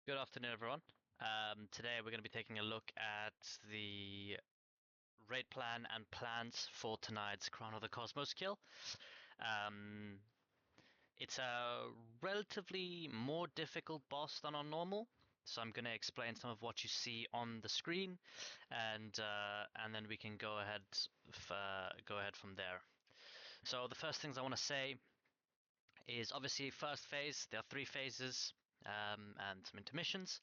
Good afternoon, everyone. Today we're going to be taking a look at the raid plan and plans for tonight's Crown of the Cosmos kill. Um, it's a relatively more difficult boss than on normal, so I'm going to explain some of what you see on the screen, and then we can go ahead from there. So the first things I want to say is obviously first phase. There are three phases and some intermissions.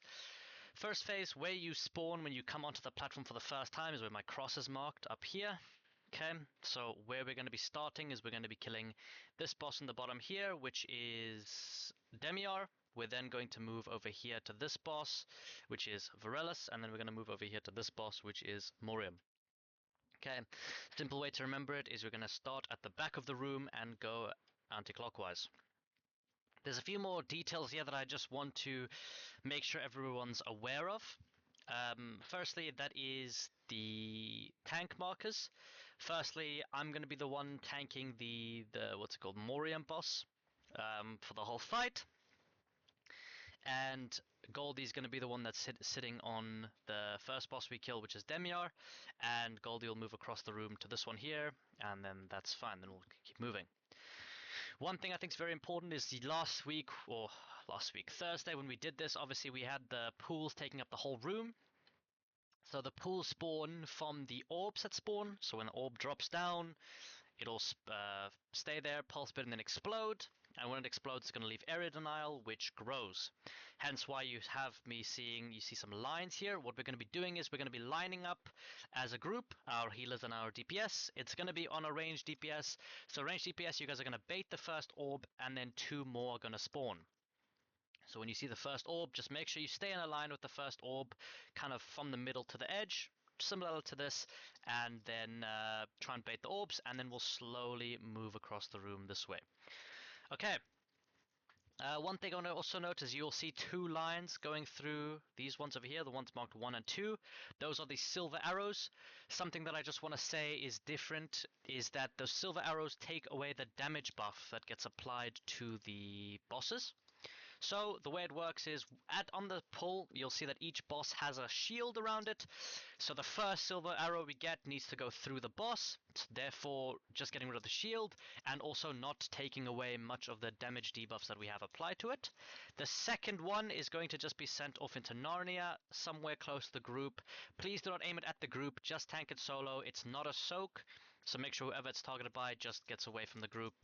First phase, where you spawn when you come onto the platform for the first time, is where my cross is marked up here. Okay, so where we're going to be starting is we're going to be killing this boss in the bottom here, which is Demiar. We're then going to move over here to this boss, which is Varellus, and then we're going to move over here to this boss, which is Morium. Okay, simple way to remember it is we're going to start at the back of the room and go anti-clockwise. There's a few more details here that I just want to make sure everyone's aware of. Firstly, that is the tank markers. Firstly, I'm going to be the one tanking the what's it called, Morium boss for the whole fight, and Goldie's going to be the one that's sitting on the first boss we kill, which is Demiar, and Goldie will move across the room to this one here, and then that's fine. Then we'll keep moving. One thing I think is very important is the last week, Thursday, when we did this, obviously we had the pools taking up the whole room. So the pools spawn from the orbs that spawn. So when the orb drops down, it'll stay there, pulse bit, and then explode. And when it explodes, it's going to leave area denial, which grows. Hence why you see some lines here. What we're going to be doing is we're going to be lining up as a group, our healers and our DPS. It's going to be on a ranged DPS. So ranged DPS, you guys are going to bait the first orb, and then two more are going to spawn. So when you see the first orb, just make sure you stay in a line with the first orb, kind of from the middle to the edge, similar to this, and then try and bait the orbs, and then we'll slowly move across the room this way. Okay. One thing I want to also note is you'll see two lines going through these ones over here, the ones marked 1 and 2. Those are the silver arrows. Something that I just want to say is different is that those silver arrows take away the damage buff that gets applied to the bosses. So the way it works is on the pull, you'll see that each boss has a shield around it. So the first silver arrow we get needs to go through the boss, therefore just getting rid of the shield and also not taking away much of the damage debuffs that we have applied to it. The second one is going to just be sent off into Narnia, somewhere close to the group. Please do not aim it at the group, just tank it solo. It's not a soak. So make sure whoever it's targeted by just gets away from the group.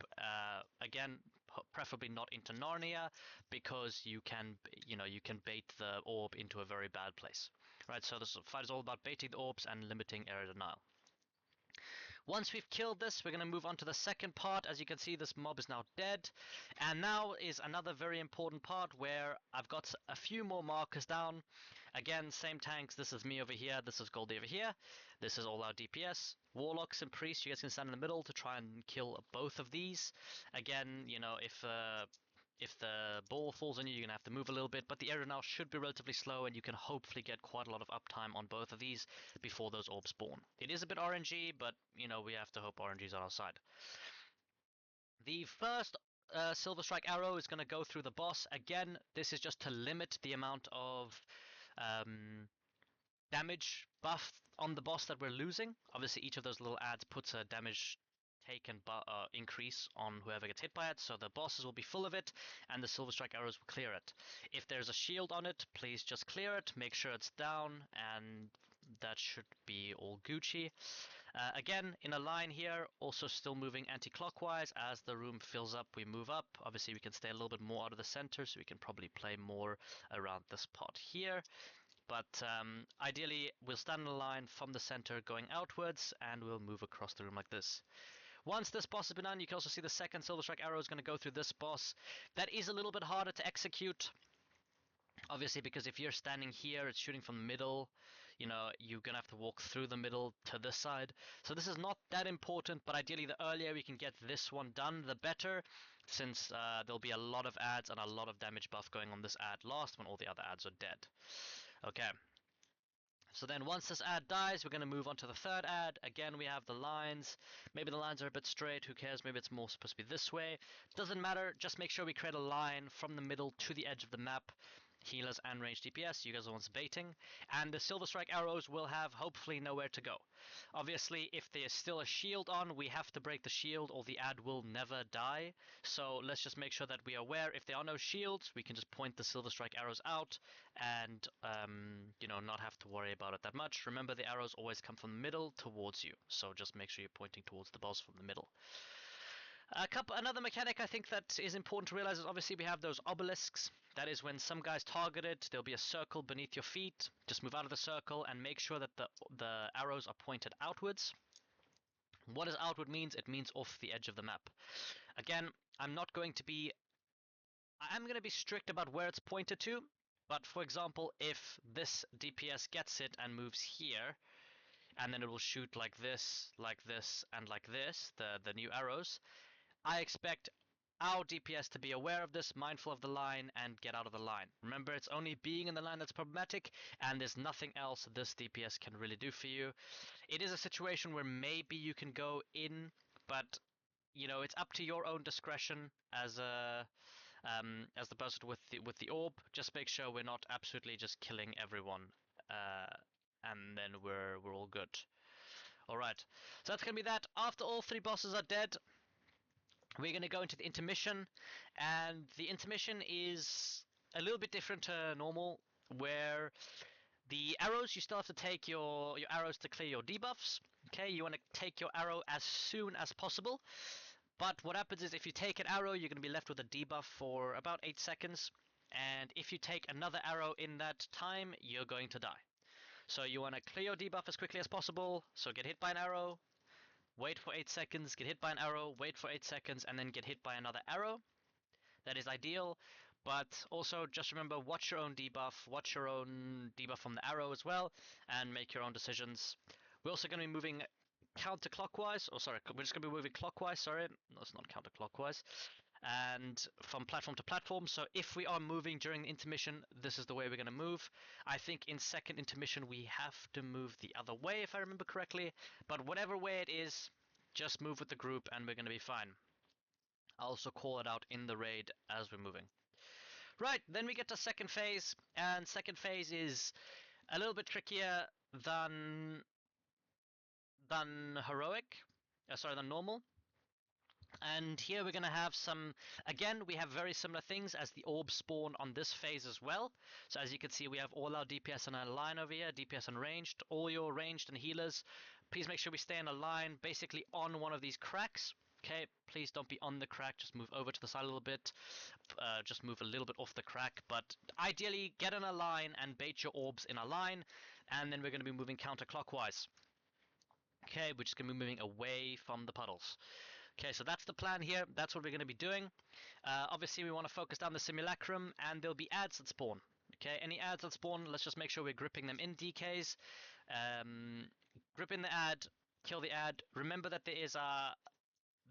Again, preferably not into Narnia, because you can bait the orb into a very bad place. Right, so this fight is all about baiting the orbs and limiting area denial. Once we've killed this, we're going to move on to the second part. As you can see, this mob is now dead. And now is another very important part where I've got a few more markers down. Again, same tanks. This is me over here. This is Goldie over here. This is all our DPS. Warlocks and priests, you guys can stand in the middle to try and kill both of these. Again, if the ball falls on you, you're going to have to move a little bit, but the area now should be relatively slow, and you can hopefully get quite a lot of uptime on both of these before those orbs spawn. It is a bit RNG, but, we have to hope RNG's on our side. The first Silver Strike arrow is going to go through the boss. Again, this is just to limit the amount of damage buff on the boss that we're losing. Obviously, each of those little adds puts a damage taken increase on whoever gets hit by it, so the bosses will be full of it, and the Silver Strike arrows will clear it. If there's a shield on it, please just clear it, make sure it's down, and that should be all Gucci. Again, in a line here, also still moving anti-clockwise. As the room fills up, we move up. Obviously, we can stay a little bit more out of the center, so we can probably play more around this part here. But ideally, we'll stand in a line from the center going outwards, and we'll move across the room like this. Once this boss has been done, you can also see the second Silver Strike arrow is going to go through this boss. That is a little bit harder to execute. Obviously, because if you're standing here, it's shooting from the middle, you're going to have to walk through the middle to this side. So this is not that important, but ideally the earlier we can get this one done, the better, since there'll be a lot of adds and a lot of damage buff going on this add last when all the other adds are dead. Okay. So then once this ad dies, we're going to move on to the third ad. Again, we have the lines. Maybe the lines are a bit straight. Who cares? Maybe it's more supposed to be this way. Doesn't matter. Just make sure we create a line from the middle to the edge of the map. healers and ranged DPS. You guys are the ones baiting. And the Silver Strike arrows will have hopefully nowhere to go. Obviously, if there's still a shield on, we have to break the shield or the ad will never die. So let's just make sure that we are aware. If there are no shields, we can just point the Silver Strike arrows out and, not have to worry about it that much. Remember, the arrows always come from the middle towards you. So just make sure you're pointing towards the boss from the middle. Another mechanic I think that is important to realize is obviously we have those obelisks. That is when some guy's targeted, there'll be a circle beneath your feet. Just move out of the circle and make sure that the arrows are pointed outwards. What does outward means? It means off the edge of the map. Again, I'm going to be strict about where it's pointed to. But for example, if this DPS gets it and moves here, and then it will shoot like this, and like this, the new arrows, I expect our DPS to be aware of this, mindful of the line, and get out of the line. Remember, it's only being in the line that's problematic, and there's nothing else this DPS can really do for you. It is a situation where maybe you can go in, but it's up to your own discretion as the person with the orb. Just make sure we're not absolutely just killing everyone, and then we're all good. All right, so that's gonna be that. After all 3 bosses are dead, we're going to go into the intermission, and the intermission is a little bit different to normal, where the arrows, you still have to take your arrows to clear your debuffs. Okay, you want to take your arrow as soon as possible, but what happens is if you take an arrow, you're going to be left with a debuff for about 8 seconds, and if you take another arrow in that time, you're going to die. So you want to clear your debuff as quickly as possible, so get hit by an arrow, wait for 8 seconds, get hit by an arrow, wait for 8 seconds, and then get hit by another arrow. That is ideal, but also just remember, watch your own debuff from the arrow as well, and make your own decisions. We're also going to be moving counterclockwise, we're just going to be moving clockwise, no, it's not counterclockwise, and from platform to platform. So if we are moving during the intermission, this is the way we're going to move. I think in second intermission we have to move the other way, if I remember correctly, but whatever way it is, just move with the group and we're going to be fine. I'll also call it out in the raid as we're moving. Right, then we get to second phase, and second phase is a little bit trickier than heroic, than normal. And here we're going to have again, we have very similar things as the orbs spawn on this phase as well. So as you can see, we have all our DPS in a line over here, DPS and ranged. All your ranged and healers, please make sure we stay in a line, basically on one of these cracks. Okay, please don't be on the crack, just move over to the side a little bit. Just move a little bit off the crack, but ideally get in a line and bait your orbs in a line, and then we're going to be moving counterclockwise. Okay, we're just going to be moving away from the puddles. Okay, so that's the plan here. That's what we're going to be doing. Obviously, we want to focus down the simulacrum, and there'll be ads that spawn. Okay, any ads that spawn, let's just make sure we're gripping them in DKs. Grip in the ad, kill the ad. Remember that there is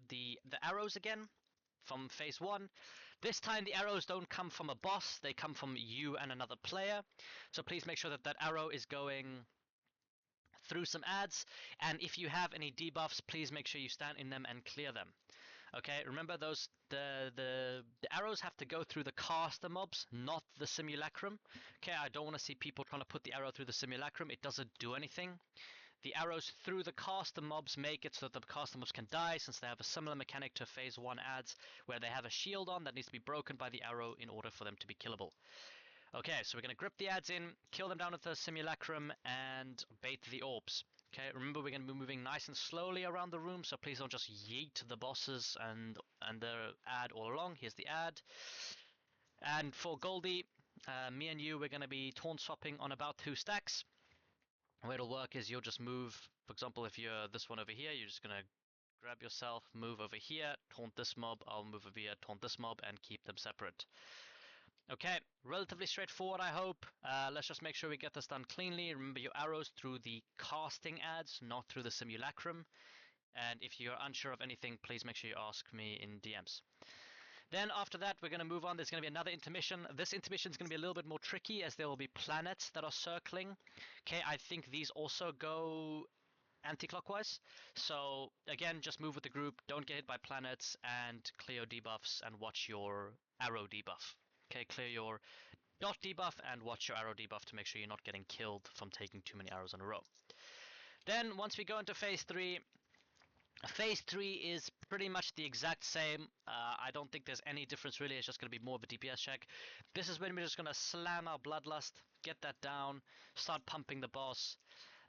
the arrows again from phase 1. This time the arrows don't come from a boss, they come from you and another player. So please make sure that that arrow is going through some ads, and if you have any debuffs, please make sure you stand in them and clear them. Okay, remember the arrows have to go through the caster mobs, not the simulacrum. Okay, I don't want to see people trying to put the arrow through the simulacrum. It doesn't do anything. The arrows through the caster mobs make it so that the caster mobs can die, since they have a similar mechanic to phase 1 ads, where they have a shield on that needs to be broken by the arrow in order for them to be killable. Okay, so we're going to grip the ads in, kill them down with the simulacrum, and bait the orbs. Okay, remember we're going to be moving nice and slowly around the room, so please don't just yeet the bosses and the ad all along. Here's the ad. And for Goldie, me and you, we're going to be taunt swapping on about 2 stacks. The way it'll work is you'll just move, for example, if you're this one over here, you're just going to grab yourself, move over here, taunt this mob, I'll move over here, taunt this mob, and keep them separate. Okay, relatively straightforward, I hope. Let's just make sure we get this done cleanly. Remember your arrows through the casting ads, not through the simulacrum. And if you're unsure of anything, please make sure you ask me in DMs. Then after that, we're going to move on. There's going to be another intermission. This intermission is going to be a little bit more tricky, as there will be planets that are circling. Okay, I think these also go anti-clockwise. So again, just move with the group, don't get hit by planets, and clear your debuffs and watch your arrow debuff. Okay, clear your dot debuff and watch your arrow debuff to make sure you're not getting killed from taking too many arrows in a row. Then once we go into phase 3, phase 3 is pretty much the exact same. I don't think there's any difference really. It's just going to be more of a DPS check. This is when we're just going to slam our Bloodlust, get that down, start pumping the boss.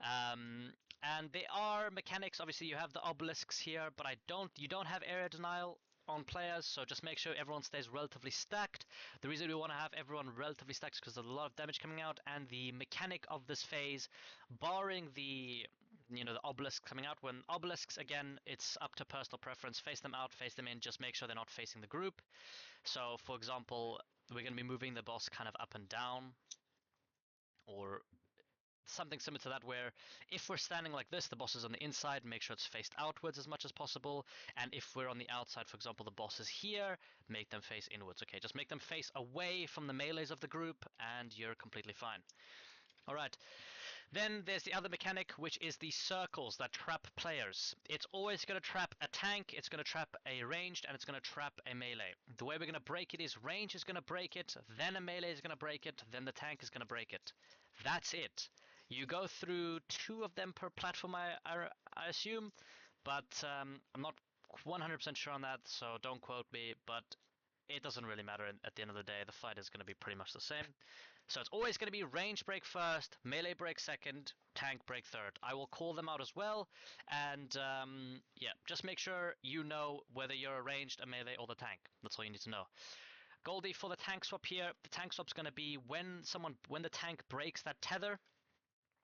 And there are mechanics. Obviously, you have the obelisks here, but you don't have area denial on players, so just make sure everyone stays relatively stacked. The reason we want to have everyone relatively stacked is because there's a lot of damage coming out, and the mechanic of this phase, barring the the obelisk coming out. When obelisks, again, it's up to personal preference. Face them out, face them in. Just make sure they're not facing the group. So, for example, we're going to be moving the boss kind of up and down, or something similar to that, where if we're standing like this, the boss is on the inside, make sure it's faced outwards as much as possible. And if we're on the outside, for example, the boss is here, make them face inwards. Okay, just make them face away from the melees of the group and you're completely fine. All right. Then there's the other mechanic, which is the circles that trap players. It's always going to trap a tank, it's going to trap a ranged, and it's going to trap a melee. The way we're going to break it is range is going to break it, then a melee is going to break it, then the tank is going to break it. That's it. You go through 2 of them per platform, I assume, but I'm not 100% sure on that, so don't quote me, but it doesn't really matter at the end of the day. The fight is going to be pretty much the same. So it's always going to be range break first, melee break second, tank break third. I will call them out as well, and yeah, just make sure you know whether you're a ranged, a melee, or the tank. That's all you need to know. Goldie, for the tank swap here, the tank swap's going to be when the tank breaks that tether,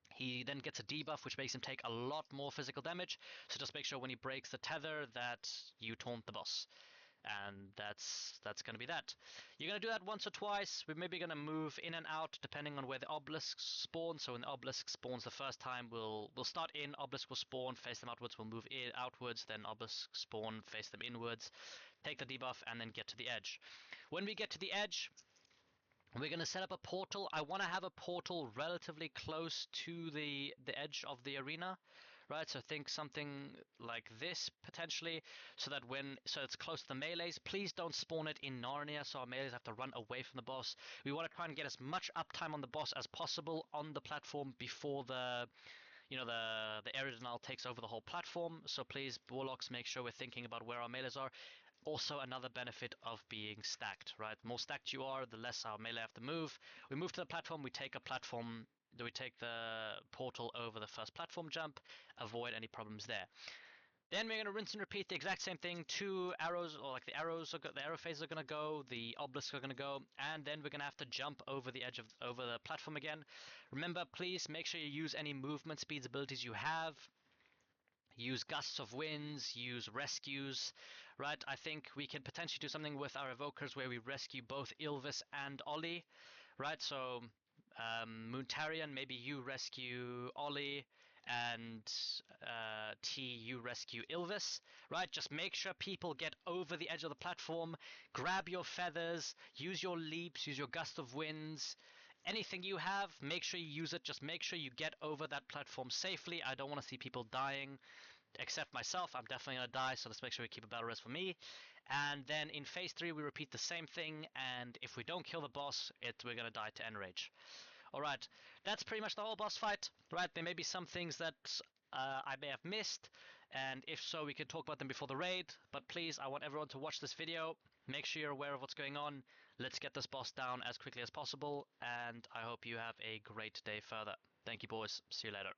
he then gets a debuff, which makes him take a lot more physical damage. So just make sure when he breaks the tether that you taunt the boss. And that's going to be that. You're going to do that once or twice. We're maybe going to move in and out depending on where the obelisk spawns. So when the obelisk spawns the first time, we'll start in, obelisk will spawn, face them outwards, we'll move in outwards, then obelisk spawn, face them inwards, take the debuff, and then get to the edge. When we get to the edge, we're going to set up a portal. I want to have a portal relatively close to the edge of the arena, right? So think something like this potentially, so it's close to the melees. Please don't spawn it in Narnia, so our melees have to run away from the boss. We want to try and get as much uptime on the boss as possible on the platform before the area denial takes over the whole platform. So please, Warlocks, make sure we're thinking about where our melees are. Also another benefit of being stacked, right? The more stacked you are, the less our melee have to move. We move to the platform, we take the portal over the first platform jump, avoid any problems there. Then we're going to rinse and repeat the exact same thing. 2 arrows, or like the arrow phases are going to go, the obelisks are going to go, and then we're going to have to jump over the platform again. Remember, please make sure you use any movement speeds abilities you have. Use gusts of winds, use rescues, right? I think we can potentially do something with our evokers where we rescue both Ylvis and Ollie, right? So Moontarian, maybe you rescue Ollie, and T, you rescue Ylvis, right? Just make sure people get over the edge of the platform, grab your feathers, use your leaps, use your gust of winds. Anything you have, make sure you use it. Just make sure you get over that platform safely. I don't want to see people dying, except myself. I'm definitely going to die, so let's make sure we keep a battle rest for me. And then in phase 3, we repeat the same thing, and if we don't kill the boss, we're going to die to Enrage. Alright, that's pretty much the whole boss fight, right? There may be some things that I may have missed, and if so, we can talk about them before the raid, but please, I want everyone to watch this video. Make sure you're aware of what's going on. Let's get this boss down as quickly as possible, and I hope you have a great day further. Thank you, boys. See you later.